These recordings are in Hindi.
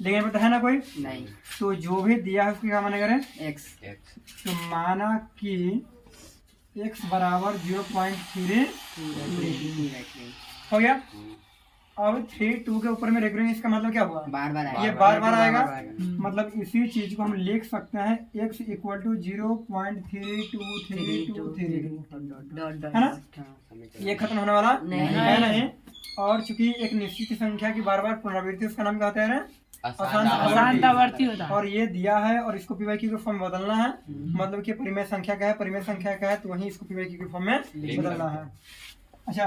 लेकिन पता है ना कोई नहीं। तो जो भी दिया है उसकी क्या माने करें एक्स। तो माना कि x बराबर 0.3 हो गया। अब 3 2 के ऊपर में रेफरेंस इसका मतलब क्या हुआ बार बार ये बार बार आएगा। मतलब इसी चीज को हम लिख सकते हैं x इक्वल टू 0.323232 है ना। ये खत्म होने वाला है नहीं। और चूंकि एक निश्चित संख्या की बार बार पुनरावृत्ति उसका नाम क्या होता है अशांतावर्ती होता है। और ये दिया है और इसको पी वाई क्यू के फॉर्म में बदलना है। मतलब कि परिमेय संख्या क्या है परिमेय संख्या क्या है तो वही इसको पी वाई क्यू के फॉर्म में बदलना है। अच्छा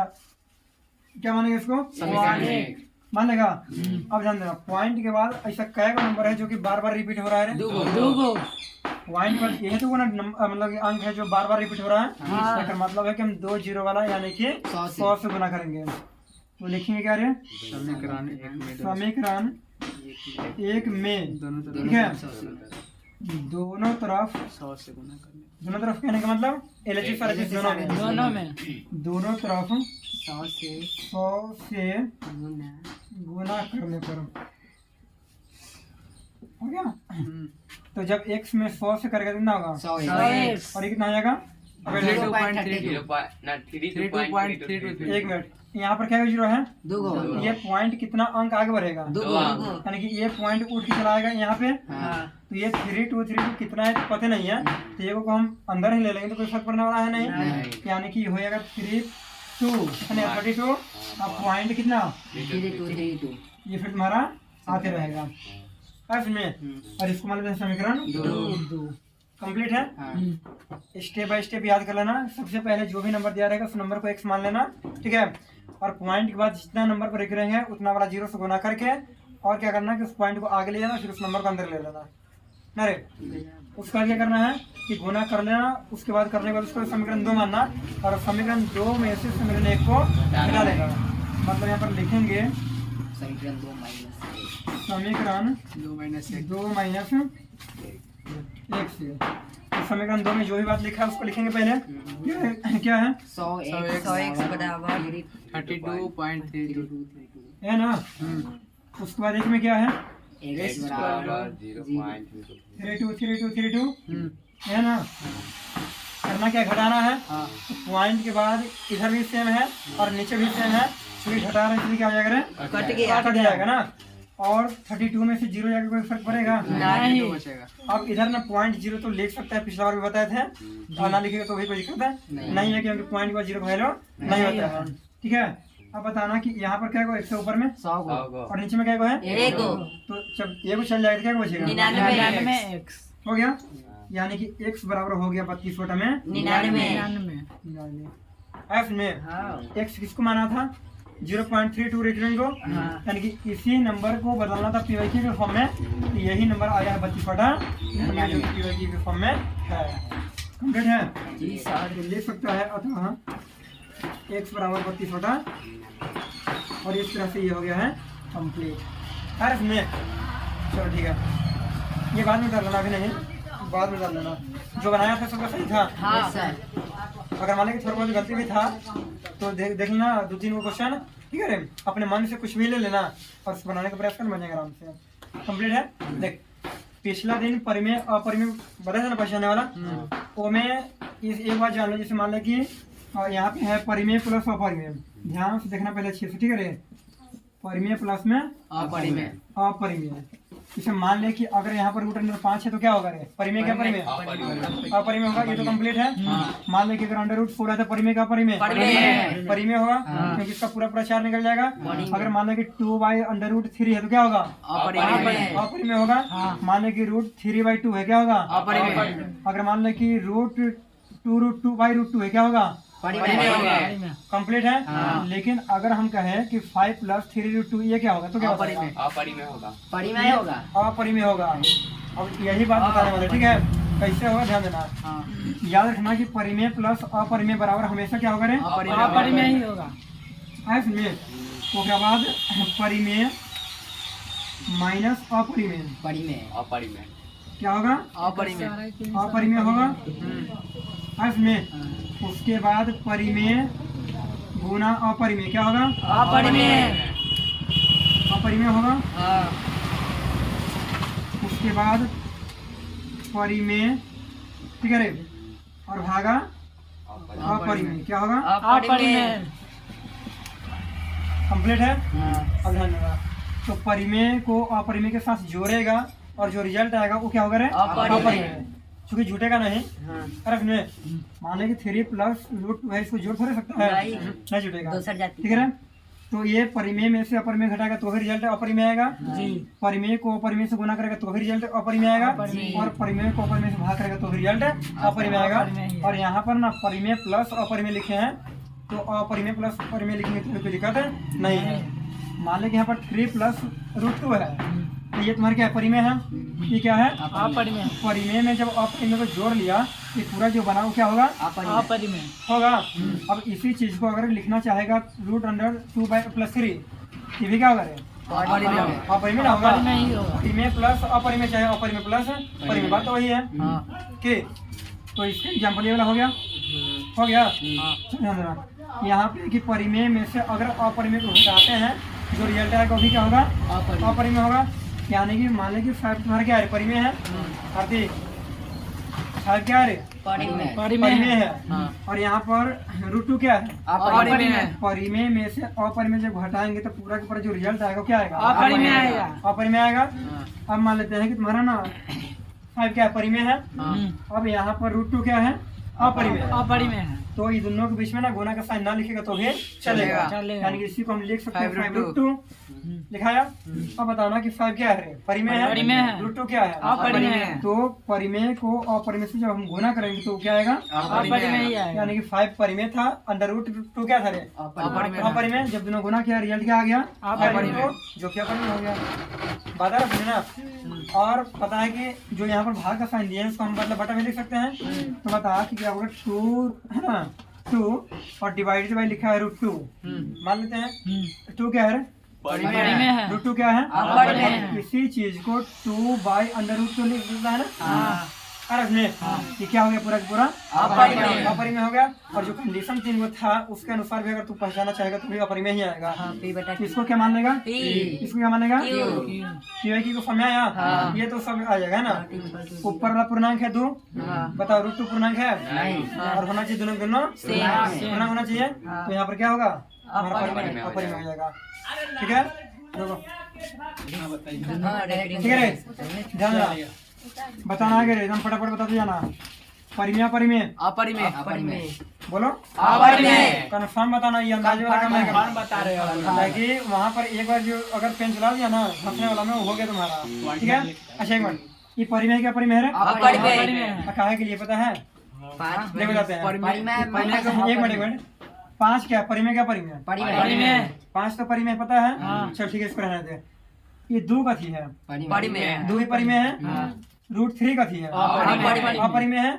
क्या मानेगा इसको मान लेगा। अब ध्यान देना पॉइंट के बाद ऐसा कै का नंबर है जो कि बार बार रिपीट हो रहा है पॉइंट पर यही तो ना मतलब कि अंक है जो बार बार रिपीट हो रहा है। इसका मतलब है कि हम 2 0 वाला यानी कि 100 से गुना करेंगे तो लिखेंगे क्या रे समीकरण एक में ठीक है दोनों तरफ कहने का मतलब एलएचएस और एचएस दोनों तरफ 100 से गुना करने पर हो गया। तो जब x में 100 से करेगा कितना होगा 100 और ये कितना आ जाएगा 1 मिनट यहाँ पर क्या जीरो है ये पॉइंट कितना अंक आगे बढ़ेगा यानी कि ये पॉइंट उठ के चला आएगा यहाँ पे। तो ये 3 2 3 2 कितना है पता नहीं है तो ये को हम अंदर ही ले लेंगे तो कोई फर्क पड़ने वाला है नहीं। यानी कि हो जाएगा 32 अब पॉइंट कितना 32 ये फिर तुम्हारा आते रहेगा इसमें और इसको मान लेते समीकरण 2 कंप्लीट है। स्टेप बाय स्टेप याद कर लेना। सबसे पहले जो भी नंबर दिया रहेगा उस नंबर को x मान लेना ठीक है। और पॉइंट के बाद जितना नंबर पर रहेंगे उतना वाला 0 से गुना करके और क्या करना है कि उस पॉइंट को आगे ले जाना फिर उस नंबर को अंदर ले लेना ना रे। उसका क्या करना है कि गुना कर लेना उसके बाद करने के बाद उसको समीकरण 2 मानना और समीकरण 2 में से समीकरण 1 को मिला लेगा। मतलब यहाँ पर लिखेंगे समीकरण 2 माइनस 1 से समीकरण 2 में जो भी बात लिखा है उसको लिखेंगे पहले क्या है 100x बराबर 32.32 है ना। उसके बाद एक में क्या है x बराबर 32 है ना। करना क्या घटाना है पॉइंट के बाद इधर भी सेम है और नीचे भी सेम है इसलिए घटा रहे इसलिए क्या हो जाएगा कट जाएगा ना। और 32 में से 0 जाकर कोई फर्क पड़ेगा नहीं। अब इधर ना पॉइंट 0 तो लिख सकता है पिछला बार भी बताए थे और ना लिखेगा तो भी कोई दिक्कत है नहीं है क्योंकि पॉइंट का 0 वैल्यू नहीं होता है ठीक है। अब बताना कि यहाँ पर क्या को 100 ऊपर में 100 और नीचे में क्या को है 1 तो जब ये चल जाएगा क्या बचेगा 99 हो गया। यानी कि x बराबर हो गया 32 बटा में 99 f में x किसको माना था 0.32 रेटिंग को यानी कि इसी नंबर को बदलना था पीवाईक्यू के फॉर्म में तो यही नंबर आया है 32 बटा जो पीवाईक्यू के फॉर्म में है। कंप्लीट है लिख सकता है अतः x बराबर 32 बटा और इस तरह से ये हो गया है कंप्लीट है इसमें। चलो ठीक है ये बाद में कर लेना अभी नहीं बाद में कर लेना जो बनाया था सबका सही था। अगर मान लें थोड़ा बहुत गलती भी था तो देख लेना 2-3 को क्वेश्चन ठीक है रे अपने मन से कुछ भी ले लेना और उसको बनाने का प्रयास करना बन जाएगा आराम से। कंप्लीट है देख पिछला दिन परिमेय अपरिमेय बता था ना पहचानने वाला वो में एक बात जान लो जैसे मान लें कि यहाँ पे है परिमेय प्लस अपरिमेय ध्यान से देखना पहले अच्छे से ठीक है रे परिमेय प्लस में अपरिमेय इसे मान ले कि अगर यहाँ पर रूट अंडर 5 है तो क्या होगा रे परिमेय क्या परिमेय अपरिमेय होगा। ये तो कंप्लीट है। मान ले कि अगर अंडर रूट 4 है तो परिमेय का परिमेय होगा क्योंकि इसका पूरा 4 निकल जाएगा। अगर मान ले कि 2/√3 है तो क्या होगा अपरिमेय होगा। मान ले कि √3/2 है क्या होगा अगर मान ले कि √2/√2 है क्या होगा कंप्लीट है। लेकिन अगर हम कहें कि 5 + 3√2 ये क्या होगा तो क्या अपरिमेय होगा। अब यही बात बताने वाले ठीक है कैसे होगा ध्यान देना। याद रखना कि परिमेय प्लस अपरिमेय बराबर हमेशा क्या होगा रे अपरिमेय ही होगा। इसमें तो क्या बाद परिमेय माइनस अपरिमेय क्या होगा अपरिमेय होगा। इसमें उसके बाद परिमेय गुना अपरिमेय क्या होगा अपरिमेय होगा। इसके बाद परिमेय, ठीक है रे, और भागा अपरिमेय, क्या होगा? अपरिमेय। कंप्लीट है। अब ध्यान देना, तो परिमेय को अपरिमेय के साथ जोड़ेगा और जो रिजल्ट आएगा वो क्या होगा रे? अपरिमेय। चूंकि झूठेगा नहीं। अरे सुनिए, मान लें कि 3 प्लस रूट है, इसको जोड़ थोड़े सकता है, नहीं जुटेगा, दूसर जाती ठीक है ना? तो ये परिमेय में से अपरिमेय घटाएगा तो भी रिजल्ट अपरिमेय आएगा। परिमेय को अपरिमेय से गुना करेगा तो भी रिजल्ट अपरिमेय आएगा, और परिमेय को अपरिमेय से भाग करेगा तो भी रिजल्ट अपरिमेय आएगा। और यहाँ पर ना परिमेय प्लस अपरिमेय लिखे हैं, तो अपरिमेय प्लस अपरिमेय लिखेंगे तो कोई दिक्कत नहीं है। मान लें कि यहाँ पर 3 प्लस रूट 2 है, तो ये तुम्हारे क्या है? परिमेय है। ये क्या है? अपरिमेय। परिमेय में जब अपरिमेय को जोड़ लिया, ये पूरा जो बना वो क्या होगा? अपरिमेय होगा। अब इसी चीज को अगर लिखना चाहेगा √2/+3, ये भी क्या होगा रे? अपरिमेय ना होगा। अपरिमेय ही होगा। परिमेय प्लस अपरिमेय चाहे अपरिमेय प्लस परिमेय, बात तो वही है कि। तो इसका एग्जाम्पल ये वाला हो गया, हो गया। ध्यान देना, यहाँ पे कि परिमेय में से अगर अपरिमेय को हटाते हैं, जो रिजल्ट आएगा वो भी क्या होगा? अपरिमेय होगा। यानी कि मान लें कि 5 तुम्हारा क्या है? परिमेय है। आरती 5 क्या है? परिमेय है। और यहाँ पर √2 क्या है? अपरिमेय। परिमेय में से अपरिमेय जब घटाएंगे तो पूरा के पूरा जो रिजल्ट आएगा क्या आएगा? अपरिमेय आएगा। अपरिमेय आएगा। अब मान लेते हैं कि तुम्हारा ना 5 क्या है? परिमेय है। अब यहाँ पर √2 क्या है? अपरिमेय। अपरिमेय है। तो ये दोनों के बीच में ना गुना का साइन ना लिखेगा तो भी चलेगा। यानी कि इसी को हम लिख सकते हैं 5√2 लिखाया। अब बताना कि 5 क्या है? परिमेय है। √2 क्या है? अपरिमेय। तो परिमेय को अपरिमेय से जब हम गुना करेंगे तो क्या आएगा? अपरिमेय ही आएगा। यानी कि 5 परिमेय था, √2 क्या था रे? अपरिमेय। जब दोनों गुना किया रिजल्ट क्या आ गया? अपरिमेय, जो क्या अपरिमेय हो गया। बात आ रही है ना। और पता है कि जो यहाँ पर भाग का साइन दिया है उसको हम मतलब बटा में लिख सकते हैं। तो बता कि क्या होगा? 2 है ना, 2 और डिवाइडेड बाई लिखा है √2। मान लेते हैं 2 क्या है? परिमेय है। √2 क्या है? अपरिमेय। इसी चीज को 2/√2 लिख सकता है ना। अरे ये क्या हो गया? पूरा का पूरा अपरिमेय हो गया। और जो कंडीशन 3 वो था उसके अनुसार भी अगर तू पहचाना चाहेगा तो भी अपरिमेय ही आएगा। तो इसको क्या मान लेगा? इसको क्या मानेगा? की को समय आया। ये तो सब आ जाएगा ना। ऊपर वाला पूर्णांक है 2, बताओ √2 पूर्णांक है और होना चाहिए दोनों पूर्णांक होना चाहिए। तो यहाँ पर क्या होगा? हमारा अपरिमेय हो जाएगा। ठीक है, ठीक है रे, ध्यान देना, बताना आगे रे, एकदम फटाफट बताते जाना। परिमेय अपरिमेय बोलो। कन्फर्म बताना, ये अंदाजे वाला काम नहीं करना। बता रहे हो ताकि वहाँ पर एक बार जो अगर पेन चला दिया ना फंसने वाला में, वो हो गया तुम्हारा। ठीक है, अच्छा एक मिनट, ये परिमेय क्या परिमेय है? काहे के लिए पता है? देखो जाते हैं। एक मिनट, 5 क्या परिमेय? क्या परिमेय? 5 तो परिमेय पता है। चल ठीक है, इसको रहने दे। ये 2 का थी है, 2 ही परिमेय है। √3 का थी है, अपरिमेय है।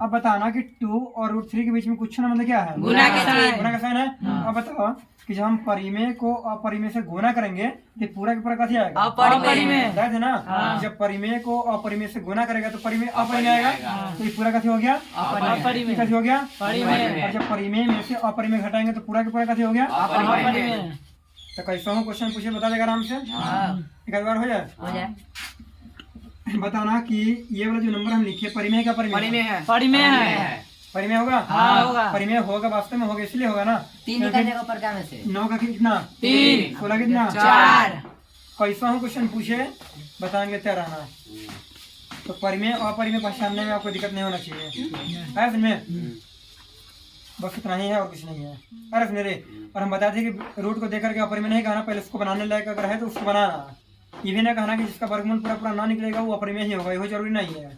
अब बताना कि 2 और √3 के बीच में कुछ ना मतलब क्या है? गुना का साइन है। अब बताओ कि जब हम परिमेय को अपरिमेय से गुना करेंगे तो पूरा का पूरा कथी आएगा? अपरिमेय है ना। जब परिमेय को अपरिमेय से गुना करेगा तो परिमेय अपरिमेय आएगा। तो ये पूरा कथी हो गया? अपरिमेय। कथी हो गया? और जब परिमेय में से अपरिमेय घटाएंगे तो पूरा का पूरा कथी हो गया? अपरिमेय। तो कैसा हूँ क्वेश्चन पूछे, बता देगा आराम से। एक बार हो जाए। बताना कि ये वाला जो नंबर हम लिखे परिमेय का परिमेय है। परिमेय होगा? होगा। परिमेय होगा, वास्तव में होगा, इसलिए होगा ना। 3 निकालने ऊपर क्या में से? 9 का कितना? 3। 16 कितना? 4। कैसा हूँ क्वेश्चन पूछे, बताएंगे तैयार रहना। तो परिमेय और अपरिमेय पहचानने में आपको दिक्कत नहीं होना चाहिए। है सुनने, बस इतना ही है और कुछ नहीं है। अरे सुने रे, और हम बताते थे कि रूट को देकर के अपरिमेय नहीं कहना, पहले उसको बनाने लायक अगर है तो उसको बनाना। ये भी ना कहना कि जिसका वर्गमूल पूरा पूरा ना निकलेगा वो अपरिमेय ही होगा, ये जरूरी नहीं है।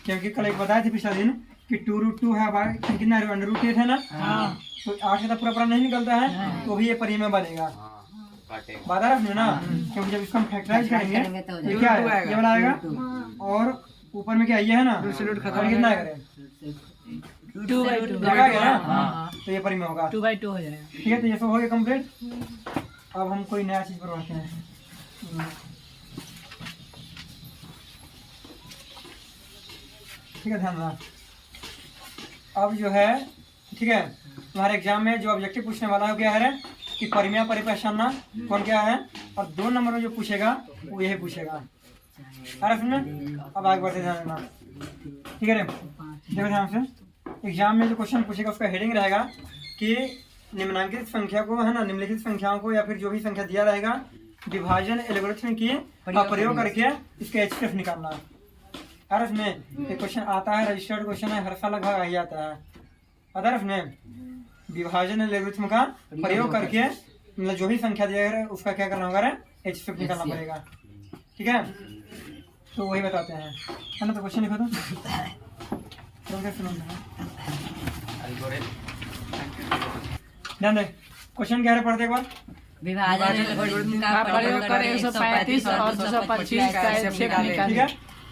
क्योंकि कल एक बताए थे पिछला दिन कि 2√2 है, कितना √8 है ना। तो 8 से तो पूरा पूरा नहीं निकलता है, तो भी ये परिमेय बनेगा। बात आ रहा है ना। क्योंकि जब इसको हम फैक्टराइज करेंगे तो क्या है? ये वाला आएगा, और ऊपर में क्या ये है ना, कितना आएगा? 2/2 ना, तो ये परिमेय होगा। 2/2 हो जाएगा। ठीक है, तो ये सब हो गया कंप्लीट। अब हम कोई नया चीज पर बढ़ते हैं। ठीक है, ध्यान रखना। अब जो है, ठीक है, तुम्हारे एग्जाम में जो ऑब्जेक्टिव पूछने वाला है क्या है कि परिमेय परिपहचानना कौन क्या है, और 2 नंबर में जो पूछेगा वो यही पूछेगा। अरे सुनना, अब आगे बढ़ते ध्यान देना, ठीक है रे। देखो ध्यान से, एग्जाम में जो क्वेश्चन पूछेगा उसका हेडिंग रहेगा कि निम्नलिखित संख्या को, है ना, निम्नलिखित संख्याओं को या फिर जो भी संख्या दिया रहेगा विभाजन एल्गोरिथम की प्रयोग करके इसका एचसीएफ निकालना है। अरे इसमें एक क्वेश्चन आता है, रजिस्टर्ड क्वेश्चन है, हर साल लगभग आ ही आता है। पता है इसमें विभाजन एल्गोरिथम का प्रयोग करके मतलब जो भी संख्या दिया है उसका क्या करना होगा, एचसीएफ निकालना पड़ेगा, ठीक है। तो वही बताते हैं, है ना। तो क्वेश्चन लिखो तो सुनो ध्यान दे, क्वेश्चन क्या है पढ़ते एक बार। विभाजन एल्गोरिथम का प्रयोग कर 135 और 225 का एचसीएफ ठीक निकालें। है।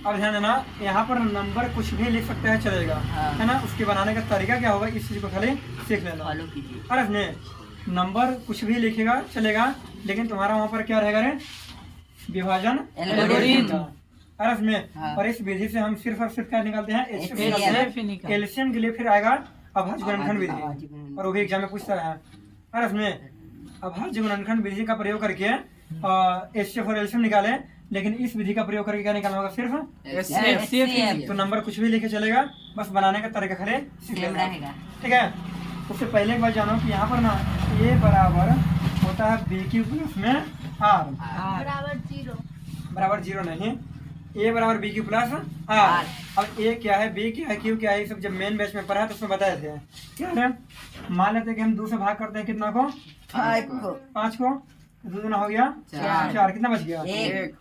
अब ध्यान देना, यहाँ पर नंबर कुछ भी लिख सकते हैं, चलेगा, है ना। उसके बनाने का तरीका क्या होगा, इस चीज को खाली सीख लेना। फॉलो कीजिए। अरे इसमें नंबर कुछ भी लिखेगा चलेगा, लेकिन तुम्हारा वहाँ पर क्या रहेगा रे, विभाजन एल्गोरिथम। अरे इसमें और इस विधि से हम सिर्फ और सिर्फ क्या निकालते हैं, HCF निकालते हैं। एलसीएम के लिए फिर आएगा अभाज्य गुणनखंड विधि, और वो भी एग्जाम में पूछता है। अरे इसमें अभाज्य गुणनखंड विधि का प्रयोग करके एचसीएफ और एलसीएम निकाले, लेकिन इस विधि का प्रयोग करके क्या निकालना होगा, सिर्फ HCF। तो नंबर कुछ भी लिखे चलेगा, बस बनाने का तरीका खाली सीख लेना, ठीक है। उससे पहले एक बार जानो कि यहाँ पर ना ए बराबर होता है बी क्यू प्लस में आर बराबर 0 नहीं, ए बराबर बी क्यू प्लस आर। अब ए क्या है, बी क्या है, क्यू क्या है, ये सब जब मेन बैच में पढ़ा है तो उसमें बताए थे। क्या है, मान लेते हैं कि हम 2 से भाग करते हैं, कितना को, 5 को, 2 गुना हो गया 4, कितना बच गया,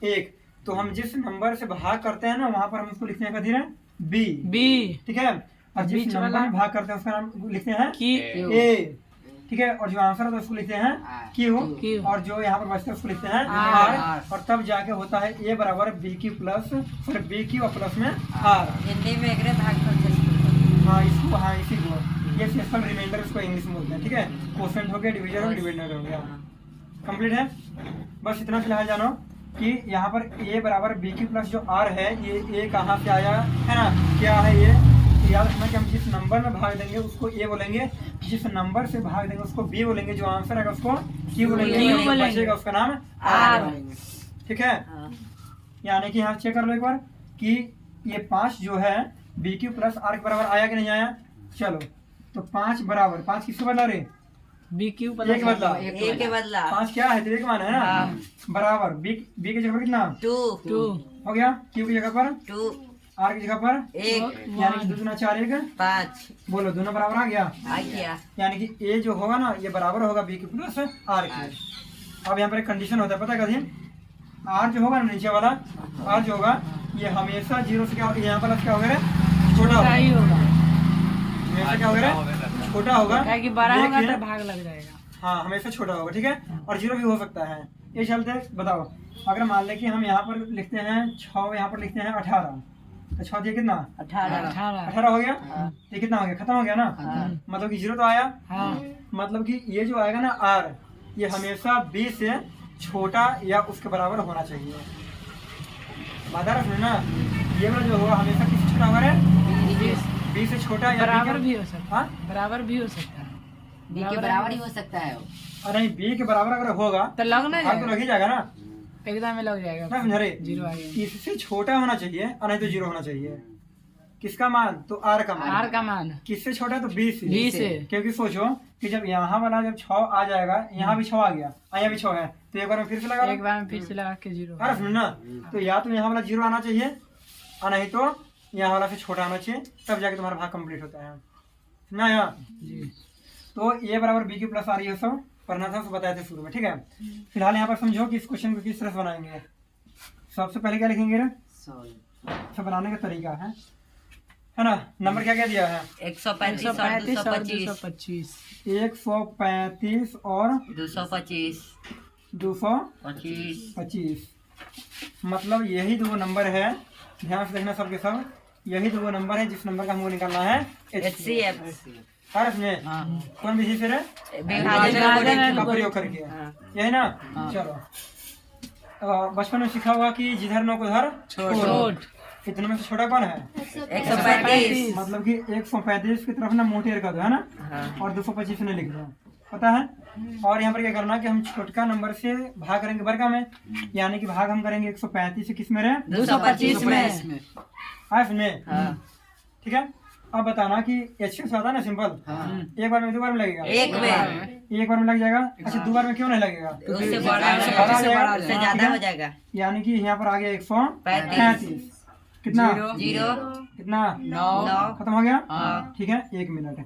1। तो हम जिस नंबर से भाग करते हैं ना वहाँ पर हम उसको लिखते हैं कथी बी, ठीक है। और जिस नंबर में भाग करते हैं उसका नाम लिखते हैं ए, ठीक है। और जो आंसर है तो उसको लिखते हैं क्यू, और जो यहाँ पर बचते हैं उसको लिखते हैं आर, और तब जाके होता है ए बराबर बी क्यू प्लस, फिर बी क्यू और प्लस में आर। हिंदी में एकरे भाग करते हाँ इसको, हाँ इसी को, ये सिंपल रिमाइंडर इसको इंग्लिश में बोलते हैं, ठीक है। क्वोशिएंट हो गया, डिवीजन और डिविडेंड हो गया, कंप्लीट है। बस इतना फिलहाल जानो कि यहाँ पर ए बराबर बी क्यू प्लस जो आर है, ये ए कहाँ से आया है ना, क्या है ये, याद रखना कि हम जिस नंबर में भाग देंगे उसको ए बोलेंगे, जिस नंबर से भाग देंगे उसको बी बोलेंगे, जो आंसर है उसको क्यू बोलेंगे, बचेगा उसका नाम आर, ठीक है। यानी कि यहाँ चेक कर लो एक बार कि ये 5 जो है बी क्यू प्लस आर के बराबर आया कि नहीं आया। चलो तो 5 बराबर, 5 किससे बदला रे, BQ एक बदला, ए के बदला 5 क्या है, 3 मान है ना, बराबर बी की जगह पर कितना 2 हो गया, क्यू की जगह पर 2 आर की जगह पर 1 यानी कि 2 दूना 4 1 5 बोलो, दोनों बराबर आ गया, आ गया। यानी कि ए जो होगा ना ये बराबर होगा बी की प्लस आर की। अब यहाँ पर एक कंडीशन होता है, पता है कभी, आर जो होगा ना नीचे वाला आर जो होगा ये हमेशा 0 से क्या, यहाँ पर क्या होगा, छोटा होगा, हमेशा क्या होगा, छोटा होगा, कि 12 होगा तो भाग लग जाएगा। हाँ हमेशा छोटा होगा, ठीक है। और 0 भी हो सकता है, ये चलते बताओ। अगर मान लें कि हम यहाँ पर लिखते हैं 6, यहाँ पर लिखते हैं 18, तो 6 दिए कितना 18 हो गया, ये कितना हो गया, खत्म हो गया ना, मतलब कि 0 तो आया, मतलब कि ये जो आएगा ना आर, ये हमेशा बी से छोटा या उसके बराबर होना चाहिए। बात रखना ना, ये वाला जो होगा हमेशा किससे छोटा होगा, बी से छोटा या बराबर भी हो सकता है, हाँ बराबर भी हो सकता है, बी के बराबर ही हो सकता है। और नहीं बी के बराबर अगर होगा तो लगना भाग तो लग ही जाएगा ना, एकदम में लग जाएगा, ना समझ रहे, 0 आ गया। इससे छोटा होना चाहिए और नहीं तो 0 होना चाहिए। किसका मान, तो आर का मान, आर का मान किससे छोटा है तो बी से, बी से, क्योंकि सोचो कि जब यहाँ वाला जब 6 आ जाएगा, यहाँ भी 6 आ गया, यहाँ भी 6 है, तो एक बार में फिर से लगा, एक बार में फिर से लगा के 0। अरे सुन ना, तो या तो यहाँ वाला 0 आना चाहिए और नहीं तो यहाँ वाला से छोटा आना चाहिए, तब जाके तुम्हारा भाग कंप्लीट होता है ना। यहाँ तो ए बराबर बी क्यू प्लस आर, ये सब पढ़ना था, उसको बताए थे शुरू में, ठीक है। फिलहाल यहाँ पर समझो कि इस क्वेश्चन को किस तरह से बनाएंगे। सबसे पहले क्या लिखेंगे, सब बनाने का तरीका है ना। नंबर क्या क्या दिया है, 135 और 225 135 और 225 225, मतलब यही 2 नंबर है, ध्यान से देखना सबके सब, यही 2 नंबर है जिस नंबर का हमको निकालना है HCF। में कौन विधि से विभाजन का प्रयोग करके, यही ना। चलो बचपन में सीखा हुआ कि जिधर नो उधर छोट, इतने में से छोटा कौन है, 135, मतलब कि 135 की तरफ ना मोटे कर दो, है ना, और 225 ने लिख दो, पता है। और यहाँ पर क्या करना है कि हम छोटका नंबर से भाग करेंगे वर्गा में, यानी कि भाग हम करेंगे 135 से किस में रहे 225 में। हाँ इसमें हाँ। ठीक है। अब बताना कि एच से आता ना सिंपल, एक बार में 2 बार में लगेगा, एक में एक बार में लग जाएगा। अच्छा 2 बार में क्यों नहीं लगेगा, उससे बड़ा बड़ा हो जाएगा। उससे ज्यादा हो जाएगा। यानी कि यहाँ पर आ गया 135 कितना 0 कितना 9 खत्म हो गया। हाँ। ठीक है 1 मिनट।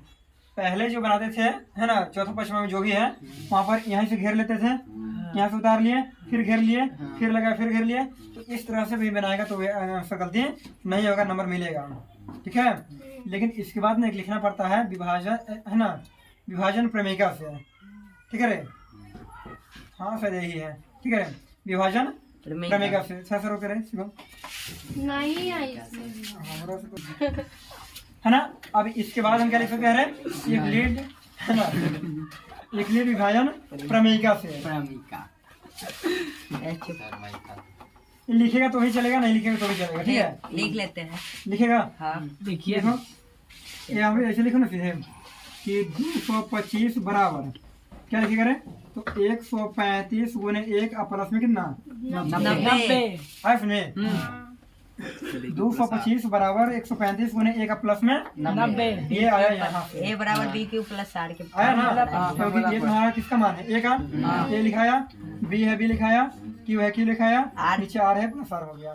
पहले जो बनाते थे है ना चौथा पश्चिमा में जो भी है वहाँ पर यहीं से घेर लेते थे, यहाँ से उतार लिए, फिर घेर लिए, फिर लगा, फिर घेर लिए। तो इस तरह से भी बनाएगा तो उसका गलती नहीं होगा, नंबर मिलेगा। ठीक है। लेकिन इसके बाद में एक लिखना पड़ता है विभाजन, है ना, विभाजन क्रमिका से। ठीक है रे, हाँ शायद यही है। ठीक है, विभाजन क्रमिका से। सर होते रहे शिवम नहीं आई है ना। अब इसके बाद हम क्या लिख सकते हैं, एक लीड है ना, एक लीड विभाजन क्रमिका से। ये लिखेगा तो ही चलेगा, नहीं लिखेगा तो भी चलेगा। ठीक है, लिख लेते हैं। लिखेगा। हाँ। देखिए देखो यहाँ पे ऐसे लिखो ना सीधे कि 225 बराबर क्या लिखेगा रे, तो 135 गुने 1 प्लस में कितना 90 है इसमें 225 बराबर 135 गुने 1 प्लस में 90। ये आया यहाँ से, A बराबर B क्यू प्लस R के आया ना। क्योंकि ये तुम्हारा किसका मान है, ए का। ए लिखाया, बी है बी लिखाया, क्यू है क्यू लिखाया, नीचे आर है प्लस आर हो गया।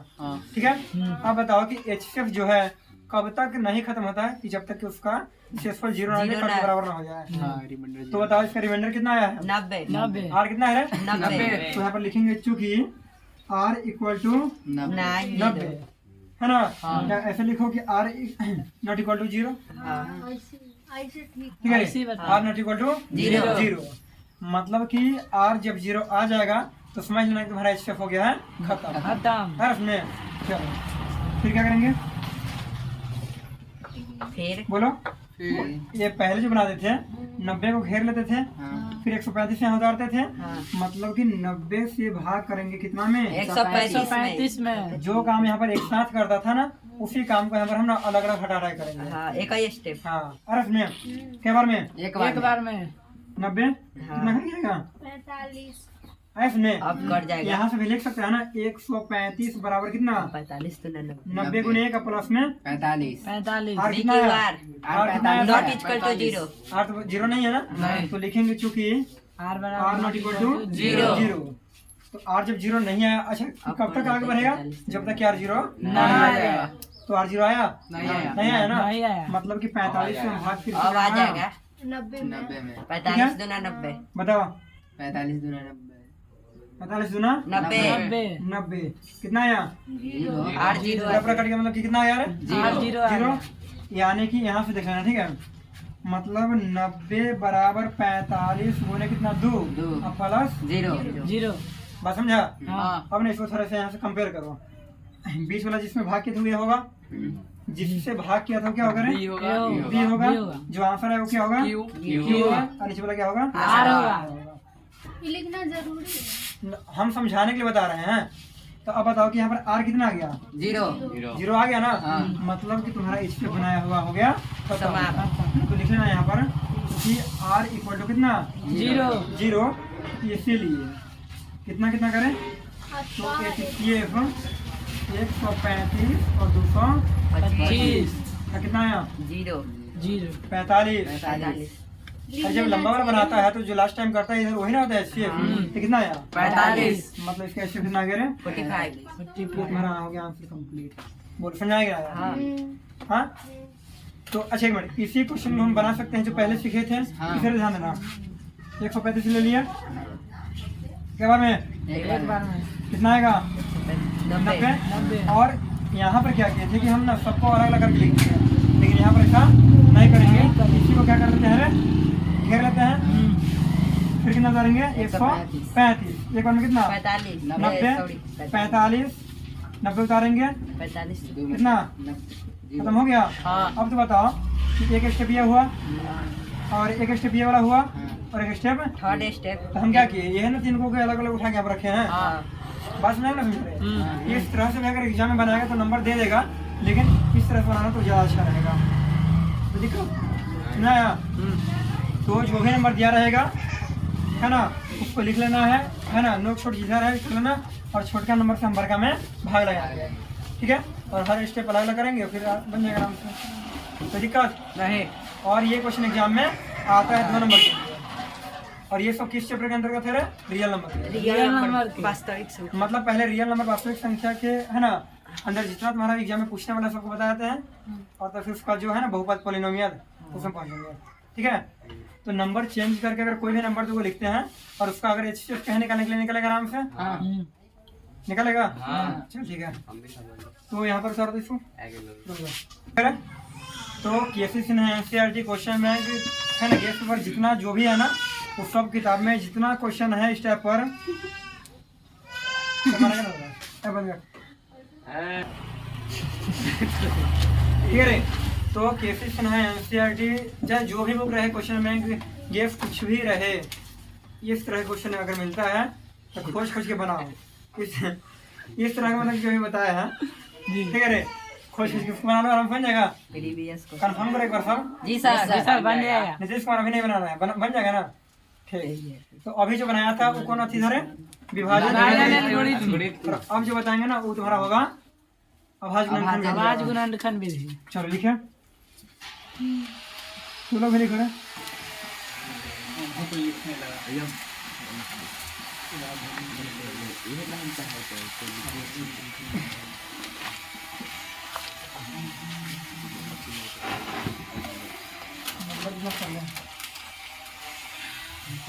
ठीक है। अब बताओ कि एचसीएफ जो है कब तक नहीं खत्म होता है, कि जब तक कि उसका शेषफल 0 ना हो बराबर ना हो जाए। तो बताओ इसका रिमाइंडर कितना आया है 90 आर कितना है रे 90 तो यहाँ पर लिखेंगे चूंकि आर इक्वल टू 90 है ना। या ऐसे लिखो कि आर नॉट इक्वल टू 0। ऐसे ठीक ठीक है, ऐसे बता। R not equal to 0। मतलब कि आर जब 0 आ जाएगा तो समझ लेना कि तुम्हारा एचसीएफ हो गया है खत्म। है उसमें। चलो फिर क्या करेंगे, फिर बोलो। ये पहले जो बनाते थे 90 को घेर लेते थे, फिर 135 से यहाँ उतारते थे। मतलब कि 90 से भाग करेंगे कितना में 135 में। जो काम यहाँ पर एक साथ करता था ना, उसी काम को यहाँ पर हम ना अलग अलग हटा हटा करेंगे। हाँ, एक ही स्टेप। हाँ अरे इसमें क्या बार में एक बार में 90 कितना हो जाएगा 45 इसमें। अब कट जाएगा। यहाँ से भी लिख सकते हैं ना 135 बराबर कितना 45 तो 90 गुने 1 प्लस में 45। आर कितना है, आर कितना है, नॉट इक्वल टू 0 आर तो 0 नहीं है ना, तो लिखेंगे चूंकि r r not equal to 0। तो आर जब 0 नहीं आया, अच्छा कब तक आगे बढ़ेगा, जब तक कि आर 0 नहीं आया। तो आर 0 आया नहीं आया ना, नहीं आया। मतलब कि 45 से भाग फिर अब आ जाएगा 90 में 45 दूना 90 बताओ 45 दूना 90 45 दूना 90 कितना आया R 0 बराबर कट गया, मतलब कि कितना आया रे R 0 यानी कि यहाँ से देख लेना। ठीक है, मतलब 90 बराबर 45 गुने कितना 2 अब प्लस 0। बात समझा। हाँ। अब ना इसको थोड़ा सा यहाँ से कंपेयर करो, बीच वाला जिसमें भाग किया था ये होगा, जिससे भाग किया था क्या होगा रे बी होगा, जो आंसर है वो क्या होगा क्यू होगा, और नीचे वाला क्या होगा आर होगा। ये लिखना जरूरी है। हम समझाने के लिए बता रहे हैं। तो अब बताओ कि यहाँ पर आर कितना आ गया 0 आ गया ना, मतलब कि तुम्हारा इस पे बनाया हुआ हो गया खत्म। तो लिख लेना यहाँ पर कि आर इक्वल टू कितना 0। इसीलिए कितना कितना करें तो ये 135 और 225 कितना आया 0 45। और जब लंबा वाला बनाता है तो जो लास्ट टाइम करता है इधर वही ना होता है एचसीएफ, तो कितना आया 45। मतलब इसका एचसीएफ कितना आ गया रे 45 तुम्हारा हो गया आंसर कंप्लीट। बोल समझाएगा हाँ। तो अच्छा एक मिनट, इसी क्वेश्चन को हम बना सकते हैं जो पहले सीखे थे। इधर ध्यान देना 135 ले लिया, क्या बार में एक बार में कितना आएगा 90। और यहाँ पर क्या किए थे कि हम ना सबको अलग अलग करके लिखते हैं, लेकिन यहाँ पर ऐसा नहीं करेंगे। इसी को क्या कर लेते हैं घेर लेते हैं, फिर कितना उतारेंगे 135 एक बार में कितना 90 45 90 उतारेंगे 45 कितना खत्म हो गया। अब तो बताओ कि एक स्टेप ये हुआ और एक स्टेप ये वाला हुआ और एक स्टेप थर्ड स्टेप। तो हम क्या किए, ये है ना 3 को अलग अलग उठा के यहाँ पर रखे हैं। बस नहीं ना समझ रहे, इस तरह से भी अगर एग्जाम में बनाएगा तो नंबर दे देगा, लेकिन इस तरह से बनाना तो ज़्यादा अच्छा रहेगा। तो देखो सुना आया। तो जो भी नंबर दिया रहेगा है ना उसको लिख लेना है ना, नोट छोट जिधर है लिख लेना, और छोटका नंबर से हम बड़का में भाग लगाएंगे, ठीक है। और हर स्टेप अलग अलग करेंगे फिर बन जाएगा आराम से, तो दिक्कत नहीं। और ये क्वेश्चन एग्जाम में आता है 2 नंबर के लिए, और ये सब किस चैप्टर के अंतर्गत है? Real number. रियल नंबर वास्तविक संख्या। मतलब पहले रियल नंबर वास्तविक संख्या के है ना अंदर जितना तुम्हारा एग्जाम में पूछने वाला सबको बता देते हैं, और तो फिर उसका जो है ना बहुपद पॉलिनोमियल उसमें पहुंचेंगे, ठीक है। तो नंबर चेंज करके अगर कोई भी नंबर तो वो लिखते हैं और उसका अगर HCF कहीं निकालने के लिए निकलेगा आराम से, निकलेगा, चल ठीक है। तो यहाँ पर सर इसको तो केसेस NCERT क्वेश्चन में है ना गेस्ट पेपर जितना जो भी है ना वो सब किताब में जितना क्वेश्चन है इस टाइप पर ठीक है। तो केसेस है NCERT चाहे जो भी बुक रहे क्वेश्चन में गेस्ट कुछ भी रहे, इस तरह क्वेश्चन अगर मिलता है तो खोज खोज के बनाओ, इस तरह का मतलब जो भी बताया है, ठीक है रे, खोज खोज के बना लो, आराम बन जाएगा। प्रीवियस कंफर्म करो एक बार सब। जी सर बन जाएगा। नीतीश कुमार अभी नहीं बनाना है, बन जाएगा ना, ठीक। तो अभी जो बनाया था वो कौन थी धरे विभाजन, और अब जो बताएंगे ना वो तुम्हारा होगा अभाज्य आवाज गुणनखंड विधि। चलो लिखे, चलो भी लिखो रे।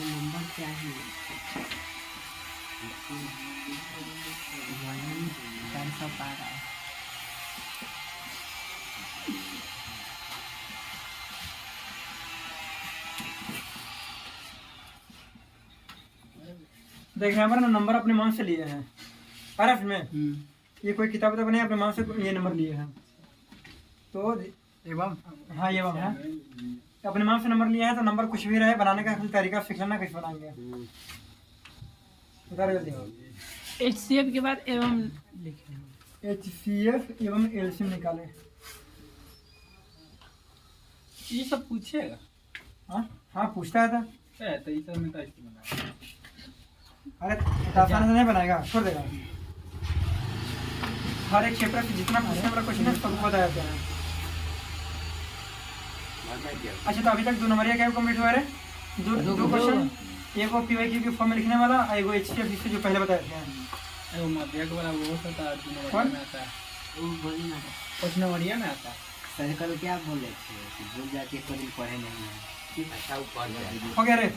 नंबर चाहिए 412। देख रहे हैं ना नंबर अपने मन से लिए हैं RF में, ये कोई किताब तो नहीं अपने मन से ये नंबर लिए हैं, तो एवं हाँ ये है अपने मन से नंबर लिए हैं, तो नंबर कुछ भी रहे बनाने का तरीका सीख लेना कैसे बनाएंगे, बता रहे जल्दी। HCF के बाद एवं लिखे, HCF एवं LCM निकाले, ये सब पूछेगा। हाँ पूछता है था, तो ये सब में का इस्तेमाल अरे आसानी से नहीं बनाएगा, छोड़ देगा। हर एक चैप्टर से जितना पूछने वाला क्वेश्चन है सबको बताया जाता है। अच्छा तो अभी तक 2 नंबर क्या कंप्लीट हुआ है? दो क्वेश्चन, एक वो PYQ के फॉर्म में लिखने वाला, एक वो HCF जिससे जो पहले बताए थे। वो मध्यक वाला वो होता है, 2 नंबर में आता है, वो बोली ना 5 नंबर में आता है। सर कल क्या बोले थे, भूल जाके कोई दिन पढ़े नहीं है। अच्छा ऊपर हो गया रे,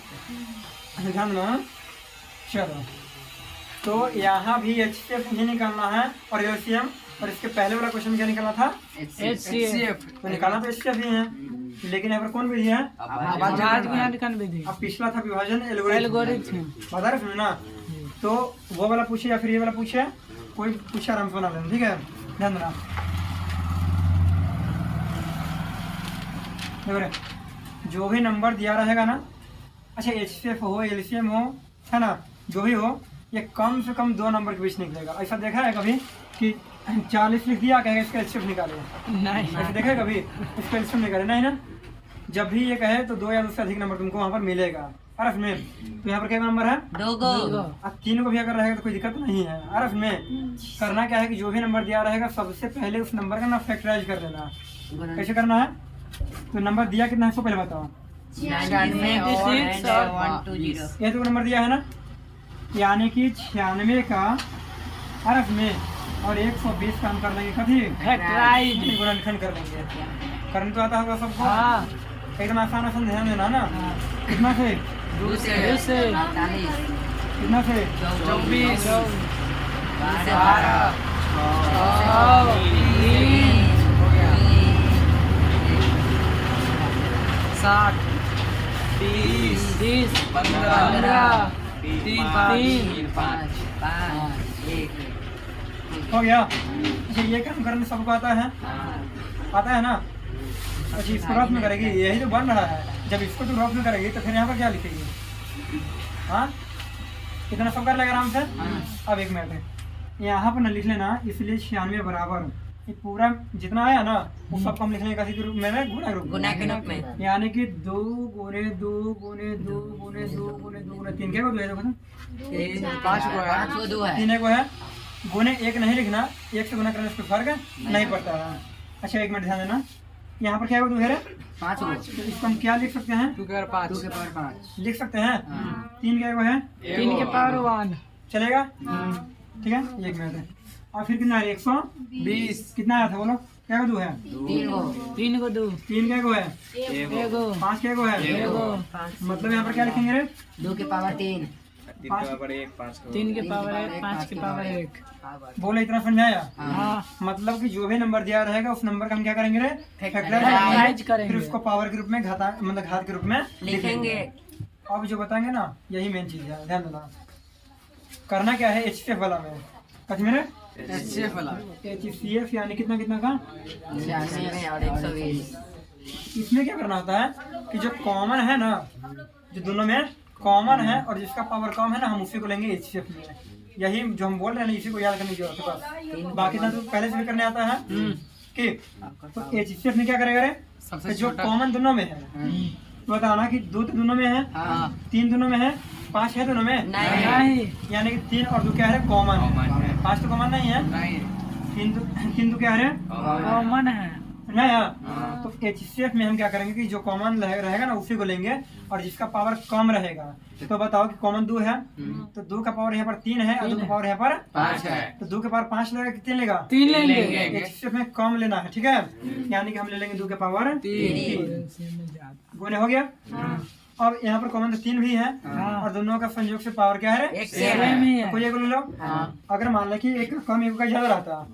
अच्छा ध्यान देना। चलो तो यहाँ भी HCF ही निकालना है और LCM, और इसके पहले वाला क्वेश्चन क्या निकालना था? HCF तो निकालना तो HCF ही है, लेकिन यहाँ पर कौन विधि है? आवाज गुणनखंड विधि। अब पिछला था विभाजन एल्गोरिथम, बता रहे सुनो ना, तो वो वाला पूछे या फिर ये वाला पूछे, कोई पूछे आराम से बना लेना, ठीक है। ध्यान देना, देखो रे, जो भी नंबर दिया रहेगा ना, अच्छा HCF हो LCM हो है ना, जो भी हो, ये कम से कम 2 नंबर के बीच निकलेगा। ऐसा देखा है कभी कि 40 लिख दिया कहेगा इसका HCF निकाले? नहीं। ऐसा देखा है कभी इसका HCF निकाले? नहीं ना। जब भी ये कहे तो 2 या उससे अधिक नंबर तुमको वहाँ पर मिलेगा RF में। तो यहाँ पर क्या नंबर है? 2 अब 3 को भी अगर रहेगा तो कोई दिक्कत नहीं है। RF में करना क्या है कि जो भी नंबर दिया रहेगा सबसे पहले उस नंबर का ना फैक्टराइज कर लेना। कैसे करना है? तो नंबर दिया कितना है इसको पहले बताओ। 96 और 120। ये तो नंबर दिया है ना, यानी कि 96 का RF में और 120 का हम कर लेंगे कभी फैक्टराइज गुणनखंड कर लेंगे। करने तो आता होगा सबको, हाँ एकदम आसान आसान ध्यान देना ना। कितना से? 2 से 48। कितना से? 24 12 30 30 15 3 5 1 हो गया। अच्छा ये काम करने सबको आता है? आता है ना। अच्छा इसको रफ में करेगी, यही तो बन रहा है। जब इसको तो रफ में करेगी तो फिर यहाँ पर क्या लिखेगी? हाँ कितना सब कर लेगा आराम से। अब 1 मिनट है, यहाँ पर ना लिख लेना, इसलिए 96 बराबर ये पूरा जितना आया ना वो सब हम लिख लेंगे कैसे के रूप में गुना के रूप गुना के रूप में। यानी कि 2 गुने 2 गुने 2 गुने 2 गुने 2 गुने 3 क्या है देखो ना 5 को 2 है। 3 को है गुने 1 नहीं लिखना, 1 से गुना करने से फर्क नहीं पड़ता है। अच्छा एक मिनट ध्यान देना, यहाँ पर क्या है 2 है 5 को तो इसको हम क्या लिख सकते हैं 2 के पावर 2 के पावर 5 लिख सकते हैं। 3 क्या है 3 के पावर 1 चलेगा ठीक है। एक मिनट है और फिर कितना है 120 कितना आया था बोलो क्या को 2 है 3 को 2 3 क्या को है 1 5 क्या को है 1 मतलब यहाँ पर क्या लिखेंगे रे 2 के पावर 3 3 के पावर 1 5 के पावर 1 बोले इतना समझाया। हाँ मतलब कि जो भी नंबर दिया रहेगा उस नंबर का हम क्या करेंगे रे फैक्टराइज फैक्टराइज करेंगे। फिर उसको पावर के रूप में घाता मतलब घात के रूप में लिखेंगे। अब जो बताएंगे ना यही मेन चीज है, ध्यान देना। करना क्या है एचसीएफ वाला में कथ में एचसीएफ वाला एचसीएफ यानी कितना कितना का 96 और 120। इसमें क्या करना होता है कि जो कॉमन है ना जो दोनों में कॉमन है और जिसका पावर कम है ना हम उसी को लेंगे एचसीएफ में। यही जो हम बोल रहे हैं ना इसी को याद करने की जरूरत है बस। बाकी तो पहले से भी करने आता है कि तो एचसीएफ में क्या करेगा रे सबसे जो कॉमन दोनों में है तो बताना कि 2 तो दोनों में है 3 दोनों में है 5 है दोनों में नहीं यानी कि 3 और 2 क्या है कॉमन 5 तो कॉमन नहीं है नहीं 3 2 क्या है कॉमन है ना यार। तो एचसीएफ में हम क्या करेंगे कि जो कॉमन रहेगा ना उसी को लेंगे और जिसका पावर कम रहेगा। तो बताओ कि कॉमन 2 है तो 2 का पावर यहाँ पर 3 है और 2 का पावर यहाँ पर 5 है तो 2 के पावर 5 लेगा कि 3 लेगा 3 लेंगे एचसीएफ में कम लेना है ठीक है। यानी कि हम ले लेंगे 2 के पावर 3 गुने हो गया। अब यहाँ पर कॉमन तो 3 भी है और दोनों का संयोग से पावर क्या है सेम ही है कोई एक ले लो। अगर मान लो कि एक कम एक का ज्यादा रहता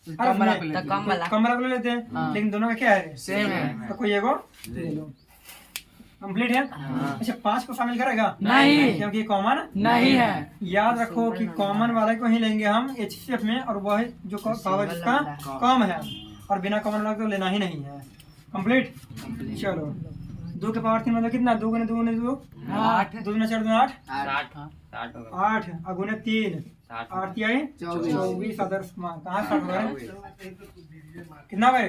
कम वाला को ले तो कम वाला कम वाला को ले लेते हैं लेकिन दोनों का क्या है सेम है तो कोई एगो ले लो कंप्लीट है। अच्छा 5 को शामिल करेगा नहीं क्योंकि कॉमन नहीं है याद रखो कि कॉमन वाले को ही लेंगे हम एचसीएफ में और वह जो पावर जिसका कम है और बिना कॉमन वाले को लेना ही नहीं है। कंप्लीट चलो 2 के पावर 3 मतलब कितना 2 गुने 2 गुने 2 8 2 गुना 4 8 60 8 और गुने 3 8 की आई 24 आदर्श मान कहाँ 60 हो गए कितना गए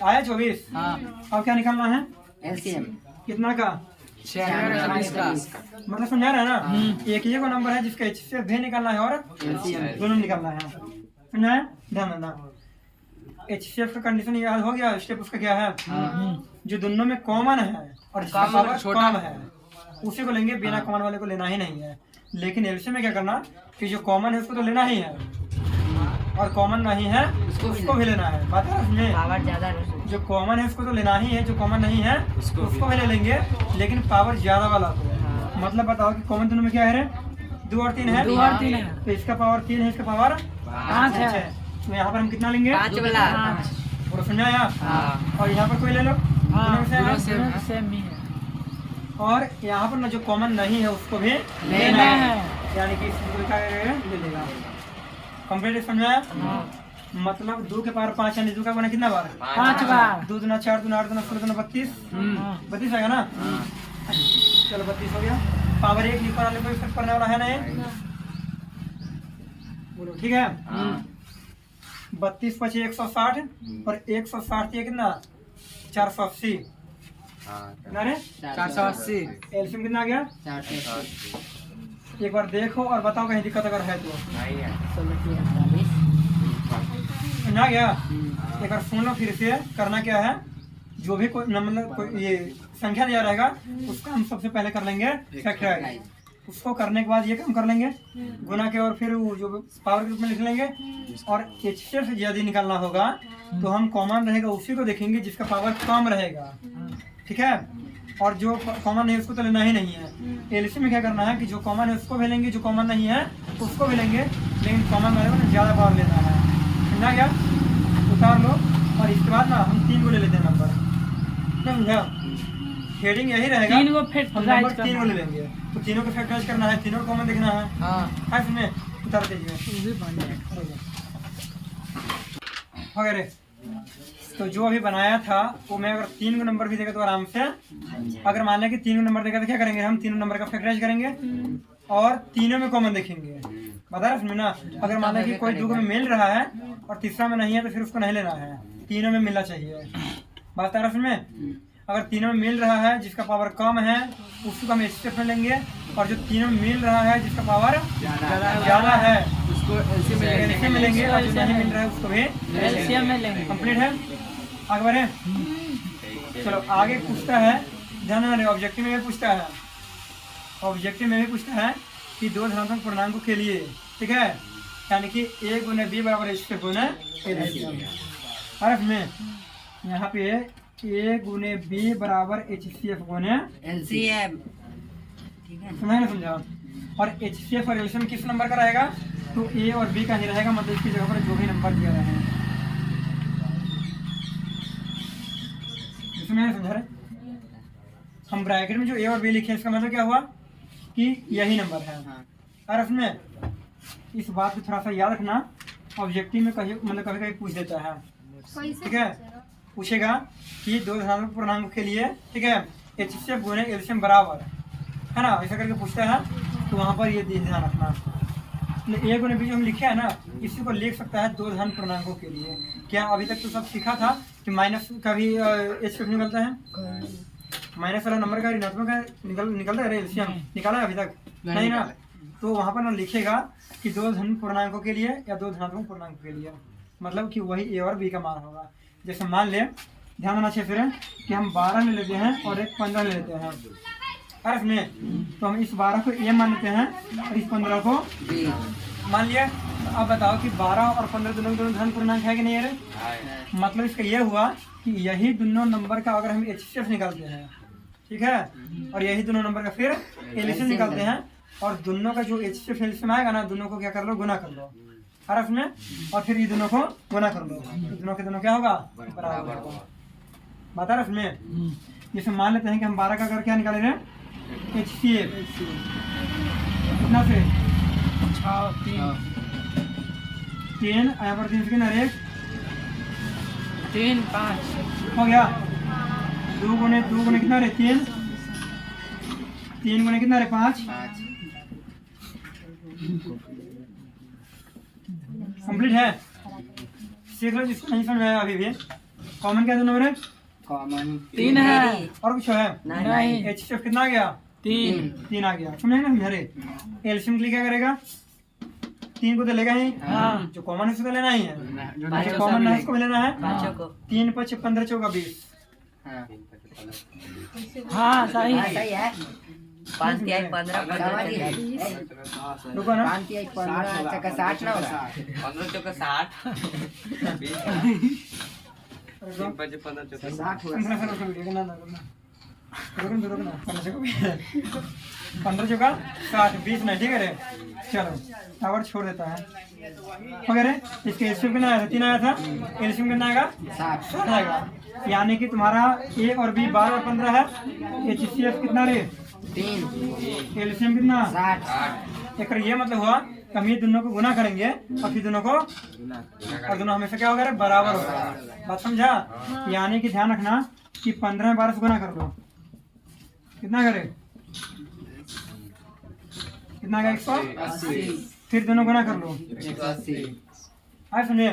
आया 24। अब क्या निकालना है एलसीएम कितना का 46 का मतलब समझा रहे हैं ना एक ही को नंबर है जिसका एचसीएफ भी निकालना है और दोनों निकालना है समझा है। ध्यान देना एचसीएफ का कंडीशन याद हो गया। स्टेप उसका क्या है जो दोनों में कॉमन है और जिसका पावर कम है उसी को लेंगे बिना कॉमन वाले को लेना ही नहीं है। लेकिन एलसीएम में क्या करना कि जो कॉमन है उसको तो लेना ही है और कॉमन नहीं है उसको भी लेना है। बात है उसमें पावर ज्यादा जो कॉमन है उसको तो लेना ही है जो कॉमन नहीं है उसको भी ले लेंगे लेकिन पावर ज्यादा वाला को। मतलब बताओ कि कॉमन दोनों में क्या है रे 2 और 3 है 2 और 3 है तो इसका पावर 3 है इसका पावर 5 है तो यहाँ पर हम कितना लेंगे 5 वाला पूरा समझाया। और यहाँ पर कोई ले लो दोनों में से है। सेम ही है और यहाँ पर ना जो कॉमन नहीं है उसको भी लेना है यानी कि इसको क्या करेगा ले लेगा। कंप्लीट समझाया। मतलब 2 के पावर 5 यानी 2 का बना कितना बार 5 बार 2 दूना 4 दूना 8 दूना 16 दूना 32 32 आएगा ना। चलो 32 हो गया। पावर 1 लिखने वाले कोई फर्क पड़ने वाला है नहीं बोलो ठीक है। 32 पचे 160 और 160 ये कितना 480 कितना रे 480 एलसीएम कितना आ गया 480 एक बार देखो और बताओ कहीं दिक्कत अगर है तो ना गया। एक बार सुन लो फिर से करना क्या है जो भी कोई मतलब कोई ये संख्या दिया रहेगा उसका हम सबसे पहले कर लेंगे फैक्टराइज। उसको करने के बाद ये काम कर लेंगे गुना के और फिर वो जो पावर के रूप में लिख लेंगे और एचसीएफ से ज्यादा निकालना होगा तो हम कॉमन रहेगा उसी को देखेंगे जिसका पावर कम रहेगा ठीक है। और जो कॉमन है उसको तो लेना ही नहीं है। एलसीएम में क्या करना है कि जो कॉमन है उसको भी लेंगे जो कॉमन नहीं है उसको भी लेंगे लेकिन कॉमन वाले को ज्यादा पावर लेना है समझा क्या। उतार लो और इसके बाद ना हम 3 को ले लेते हैं नंबर समझा। हेडिंग यही रहेगा 3 को हम फैक्टराइज नंबर 3 को ले लेंगे तो तीनों को फैक्टराइज करना है तीनों को कॉमन देखना है। हां इसमें उतार दीजिए हो गया रे। तो जो अभी बनाया था वो मैं अगर 3 को नंबर भी देगा तो आराम से अगर मान लें कि 3 को नंबर देगा तो क्या करेंगे हम तीनों नंबर का फैक्टराइज करेंगे और तीनों में कॉमन देखेंगे बता रहे सुनिए ना। अगर मान लें कि कोई 2 में मिल रहा है और तीसरा में नहीं है तो फिर उसको नहीं लेना है, तीनों में मिलना चाहिए। बात आ रहा है में? अगर तीनों में मिल रहा है जिसका पावर कम है उसको हम एचसीएफ में लेंगे, और जो तीनों में मिल रहा है जिसका पावर ज़्यादा है उसको एलसीएम में लेंगे, और जो नहीं मिल रहा है उसको भी एलसीएम में लेंगे। कंप्लीट है, आगे बढ़े। चलो आगे पूछता है, ध्यान रहे ऑब्जेक्टिव में भी पूछता है, ऑब्जेक्टिव में भी पूछता है कि दो धनात्मक पूर्णांकों के लिए, ठीक है, यानी कि a गुने b बराबर एचसीएफ गुने एलसीएम। अर्थ में यहाँ पे a गुने b बराबर एचसीएफ गुने एलसीएम, ठीक है। समझा ना, समझा। और एचसीएफ और एलसीएम किस नंबर का रहेगा, तो a और b का ही रहेगा, मतलब इसकी जगह पर जो भी नंबर दिया रहे हैं। इसमें समझा रहे, हम ब्रैकेट में जो a और b लिखे इसका मतलब क्या हुआ कि यही नंबर है। अर्थ में इस बात को थोड़ा सा याद रखना, ऑब्जेक्टिव में कहीं मतलब कभी कभी पूछ देता है, कैसे ठीक है, पूछेगा कि दो धनात्मक पूर्णांकों के लिए, ठीक है, एचसीएफ गुने एलसीएम बराबर है ना, ऐसा करके पूछता है, तो वहाँ पर ये ध्यान रखना। ए गुने बी जो हम लिखे है ना, इसी को लिख सकता है दो धन पूर्णांकों के लिए। क्या अभी तक तो सब सीखा था कि माइनस का भी एचसीएफ निकलता है, माइनस वाला नंबर का ऋणात्मक का निकलता है एलसीएम, निकाला है अभी तक नहीं ना, तो वहाँ पर ना लिखेगा कि दो धन पूर्णांकों के लिए या दो धनात्मक पूर्णांकों के लिए, मतलब कि वही ए और बी का मान होगा। जैसे मान ले, ध्यान देना चाहिए फिर कि हम 12 ले लेते हैं और एक 15 ले लेते हैं, अर्थ में, तो हम इस 12 को ए मान लेते हैं और इस 15 को मान लिया। तो अब बताओ कि 12 और 15 दोनों धन पूर्णांक है कि नहीं है? मतलब इसका ये हुआ कि यही दोनों नंबर का अगर हम एचसीएफ निकालते हैं, ठीक है, और यही दोनों नंबर का फिर एलसीएम निकालते हैं, और दोनों का जो एचसीएफ एलसीएम आएगा ना, दोनों को क्या कर लो, गुना कर लो हरफ में, और फिर ये दोनों को गुना कर लो, दोनों के दोनों क्या होगा, बराबर होगा। बता रहा में, जैसे मान लेते हैं कि हम 12 का अगर क्या निकाले रहे एचसीएफ, कितना से 3 यहाँ पर 3 से कितना रे 3 5 हो गया, 2 गुने कितना रे 3, 3 गुने कितना रे 5, कंप्लीट है। सीख लो जिसको नहीं समझ आया अभी भी। कॉमन क्या नंबर है, कॉमन 3 है, और कुछ है नहीं, एचसीएफ कितना आ गया, 3 आ गया, समझे ना मेरे। एलसीएम के लिए क्या करेगा, 3 को तो लेगा ही, हाँ, जो कॉमन है उसको लेना ही है, जो कॉमन है उसको लेना है। 3 5 15 चौका 20, हाँ सही है, सही है। 5 3 15 रुको ना, 5 3 15 चक्का 60 ना होगा, 15 चौका 60 रुको 15 चौका 60 होगा। 15 चौका 60 20 नहीं, ठीक है रे, चलो टावर छोड़ देता है। हो गया रे, इसके एलसीएम कितना आया था, 3 आया था, एलसीएम कितना आएगा 60 आएगा, यानी कि तुम्हारा ए और बी 12 और 15 है, एचसीएफ कितना रे 3 एलसीएम कितना 60, एक ये मतलब हुआ कि हम ये दोनों को गुना करेंगे और फिर दोनों को, और दोनों हमेशा क्या होगा रे, बराबर होगा। बात समझा, यानी कि ध्यान रखना कि 15 में 12 से गुना कर दो, कितना करे, कितना का 180, फिर दोनों गुना कर लो 180। आए समझे।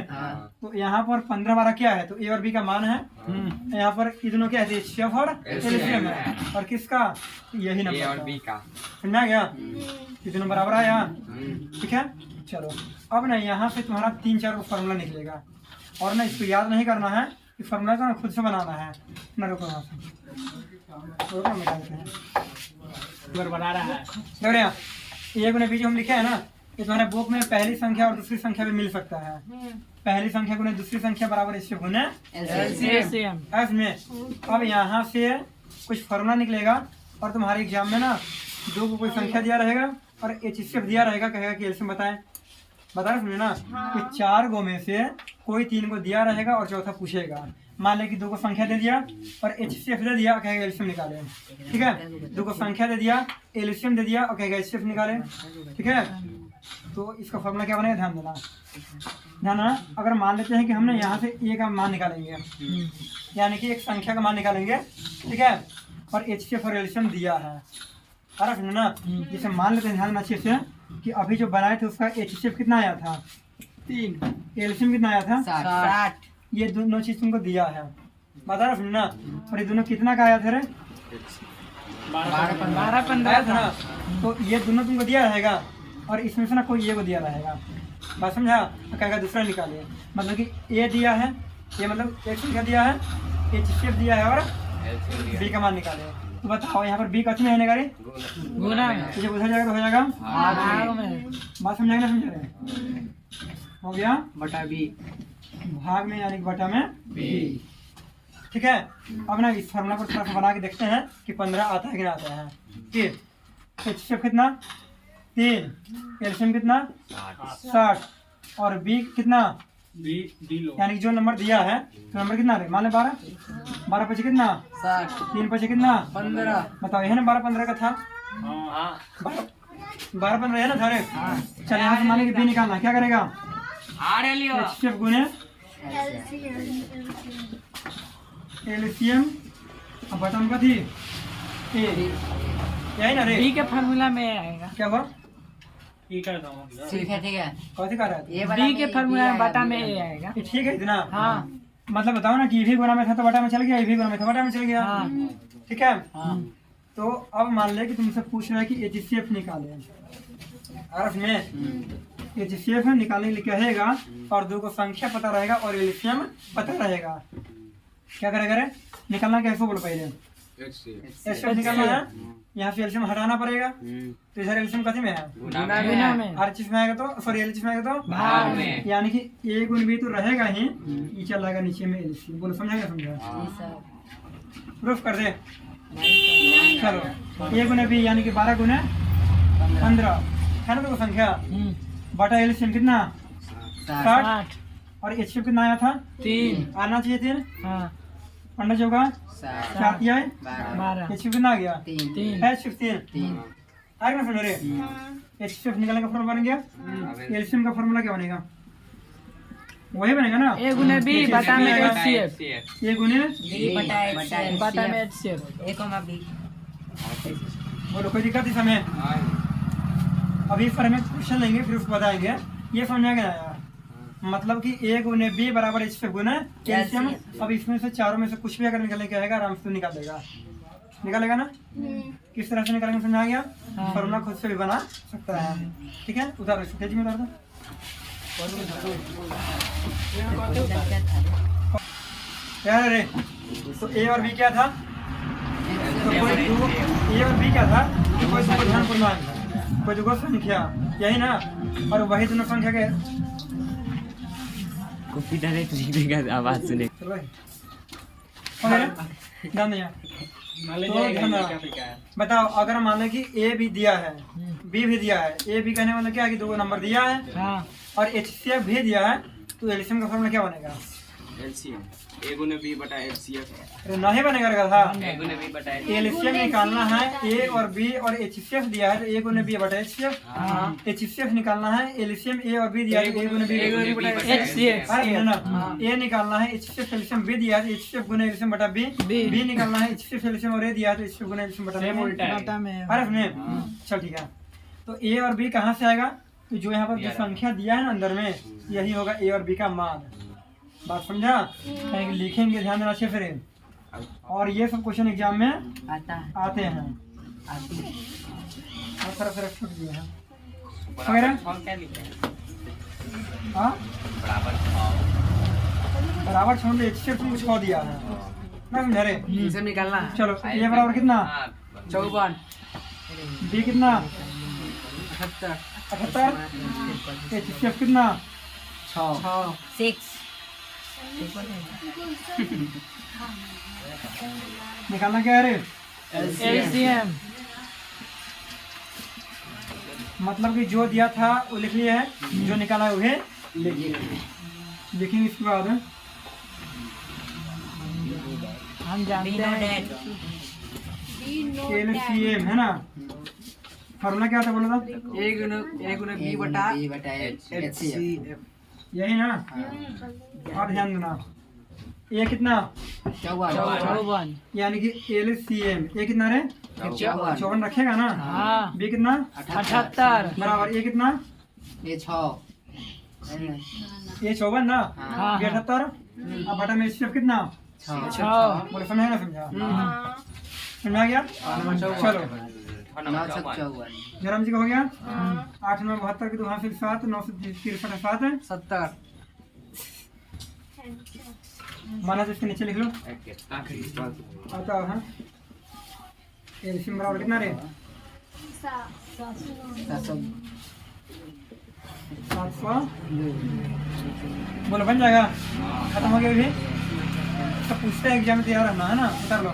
तो यहाँ पर 15 12 क्या है, तो ए और बी का मान है, यहाँ पर ये दोनों क्या है, एचसीएफ और एलसीएम है, और किसका, यही ए नंबर और का। बी का समझा गया, ये दोनों बराबर आया, ठीक है। चलो अब ना यहाँ से तुम्हारा 3-4 को फार्मूला निकलेगा, और ना इसको याद नहीं करना है, इस फार्मूला को ना खुद से बनाना है ना। रुको यहाँ से रुको, मिटा देते हैं, बना रहा है, लग रहा है। ए गुने बी जो हम लिखे है ना, ये तुम्हारे बुक में पहली संख्या और दूसरी संख्या भी मिल सकता है, पहली संख्या गुने दूसरी संख्या बराबर एचसीएफ गुने एलसीएम, में। अब यहाँ से कुछ फार्मूला निकलेगा, और तुम्हारे एग्जाम में ना 2 को कोई संख्या दिया रहेगा और एचसीएफ दिया रहेगा, कहेगा कि एलसीएम बताएं, बता रहे सुनिए ना, कि 4 गो में से कोई 3 को दिया रहेगा और चौथा पूछेगा। मान ले कि 2 को संख्या दे दिया और एचसीएफ दे दिया, कहेगा एलसीएम निकाले, ठीक है। 2 को संख्या दे दिया, एलसीएम दे दिया और कहेगा एचसीएफ निकाले, ठीक है। तो इसका फॉर्मूला क्या बनेगा, ध्यान देना, ध्यान देना। अगर मान लेते हैं कि हमने यहाँ से ए का मान निकालेंगे, यानी कि एक संख्या का मान निकालेंगे, ठीक है, और एचसीएफ और एलसीएम दिया है, अरे सुनो ना, जैसे मान लेते हैं, ध्यान देना अच्छे से कि अभी जो बनाए थे उसका एचसीएफ कितना आया था 3 एलसीएम कितना आया था? 60 ये दोनों चीज तुमको दिया है, बता रहा सुनना। और ये दोनों कितना का आया था रे? 12 आया 15 था ना। तो ये दोनों तुमको दिया रहेगा और इसमें से ना कोई ये को दिया रहेगा, बात समझा? तो कहेगा दूसरा निकालिए, मतलब कि ए दिया है, ये मतलब एक संख्या दिया है, एचसीएफ दिया है और बी का मान निकाले। तो बताओ यहाँ पर बी कथी में आने रे? गुना में तो जब उधर जाएगा तो हो जाएगा भाग में बात समझाएगा ना, समझा रहे? हो गया बटा बी भाग में यानी कि बटा में बी। ठीक है, अब ना इस फॉर्मूला को थोड़ा सा बना के देखते हैं कि 15 आता है कि ना आता है। फिर एचसीएफ कितना? 3, एलसीएम कितना? 60 और बी कितना? बी लो यानी कि जो नंबर दिया है तो नंबर कितना है? मान ले 12, 12 पचे कितना? 60 3 पचे कितना? 15 बताओ, यह ना 12 15 का था, हाँ 12 15 है ना सारे। चल यहाँ से मान लीजिए बी निकालना, क्या करेगा? आ रहे लियो एचसीएफ गुने एलसीएम अब बटन का थी ए, यही ना रे? बी के फार्मूला में आएगा। क्या हुआ? ठीक है ना ठीक है कौन सी कर रहा है? ये वाला बी के फार्मूला में बटा में ए आएगा। ये ठीक है इतना? हाँ मतलब बताओ ना कि भी गुना में था तो बटा में चल गया, ये भी गुना में था बटा में चल गया। हाँ ठीक है, हाँ तो अब मान ले कि तुमसे पूछ रहा है कि एचसीएफ निकाले, अर्थ में एचसीएफ निकालने के लिए कहेगा और दो को संख्या पता रहेगा और एलसीएम पता रहेगा। क्या करेगा रे? निकालना कैसे बोलो पहले? एचसीएफ निकालना है, यहाँ से एलसीएम हटाना पड़ेगा, तो इधर एलसीएम कथी में है? गुना में हर चीज में आएगा तो सॉरी एल चीज में आएगा तो भाग में यानी कि ए गुण बी तो रहेगा ही, ये चल रहेगा नीचे में एलसीएम। बोलो समझा? प्रूफ कर दे। चलो, ए गुने बी यानी कि 12 गुने 15 है ना, तो संख्या बटा एलसीएम कितना? 60 8 और एचसीएफ कितना आया था? 3 आना चाहिए 3, हाँ 15 चौका 4 किया है, 12 एचसीएफ कितना आ गया? 3 एचसीएफ 3 आएगा ना। सुनो रे, एचसीएफ निकालने का फॉर्मूला बन गया, एलसीएम का फॉर्मूला क्या बनेगा? वही बनेगा ना, ए गुने बी बटा में एचसीएफ, ए गुने बटा में एचसीएफ। बोलो कोई दिक्कत इस समय? अभी इस पर हमें क्वेश्चन लेंगे फिर उसको बताएंगे। ये समझा गया यार, मतलब कि ए गुने बी बराबर एचसीएफ गुना एलसीएम। अब इसमें से चारों में से कुछ भी अगर निकलने का रहेगा आराम से निकाल देगा, निकालेगा ना। किस तरह से निकालेंगे समझा गया? फॉर्मूला खुद से भी बना सकता है। ठीक है, उतारो इसको, तेजी में उतार दो। यार अरे तो ए और बी क्या था? तो कोई दो ए और बी क्या था? तो कोई दो ध्यान पूर्वक कोई दो संख्या यही ना, और वही दोनों संख्या के कॉपी डायरेक्ट लिख देगा आवाज सुने। चलो भाई हो गया ध्यान दिया। मान तो ध्यान लीजिए रहा। क्या क्या है बताओ, अगर मान लें कि ए भी दिया है, बी भी दिया है, ए बी कहने वाला क्या है कि 2 नंबर दिया है हाँ और एचसीएफ भी दिया है, तो एलसीएम का फॉर्मूला क्या बनेगा? एलसीएम ए गुने बी बटा एचसीएफ अरे नहीं बनेगा रे था। ए गुने बी बटा एलसीएम निकालना है, ए और बी और एचसीएफ दिया है तो ए गुने बी बटा एचसीएफ। एचसीएफ निकालना है, एलसीएम ए और बी दिया है तो ए गुने बी एचसीएफ ना। ए निकालना है, एचसीएफ एलसीएम बी दिया है तो एचसीएफ गुने एलसीएम बटा बी। बी निकालना है, एचसीएफ एलसीएम और ए दिया है तो एचसीएफ गुने एलसीएम बटा बी। बटा में अरे सुनिए, चल ठीक है। तो ए और बी कहाँ से आएगा? तो जो यहाँ पर जो संख्या दिया है ना अंदर में, यही होगा ए और बी का मान। बात समझा? कहीं लिखेंगे ध्यान देना चाहिए फिर। और ये सब क्वेश्चन एग्जाम में आते हैं। और सारा सारा छूट दिए हैं वगैरह। क्या लिखा है? हाँ बराबर छोड़ दे, एचसीएफ तुमको छोड़ दिया है ना, समझा रे? सब निकालना चलो, ये बराबर कितना? 54 बी कितना? 78 78। एचसीएफ कितना? 6 निकालना क्या है रे? एलसीएम मतलब कि जो दिया था वो लिख लिया है, जो निकाला है वह लिखेंगे। इसके बाद हम जानते हैं एलसीएम है ना, फॉर्मूला क्या था बोला था? ए गुने बी बटा एचसीएफ यही ना। और ध्यान देना, ए कितना? 54 यानी कि एलसीएम ए कितना रे? 54 रखेगा ना। हाँ बी कितना? 78 बराबर ए कितना? ये 6 ये 54 ना, हाँ, ये 78, अब बटा में HCF कितना? 6 बोले समझा ना समझा? हाँ समझा गया? चलो, जयराम जी का हो गया? 8 9 72 की 2 हासिल 7 9 से 63 7 है 70 माना इसके नीचे लिख लो। आखिरी आता हाँ एलसीएम बराबर कितना रे? 700 बोलो बन जाएगा? खत्म हो गया भी? सब पूछते हैं एग्जाम में तैयार रहना है ना, उतर लो।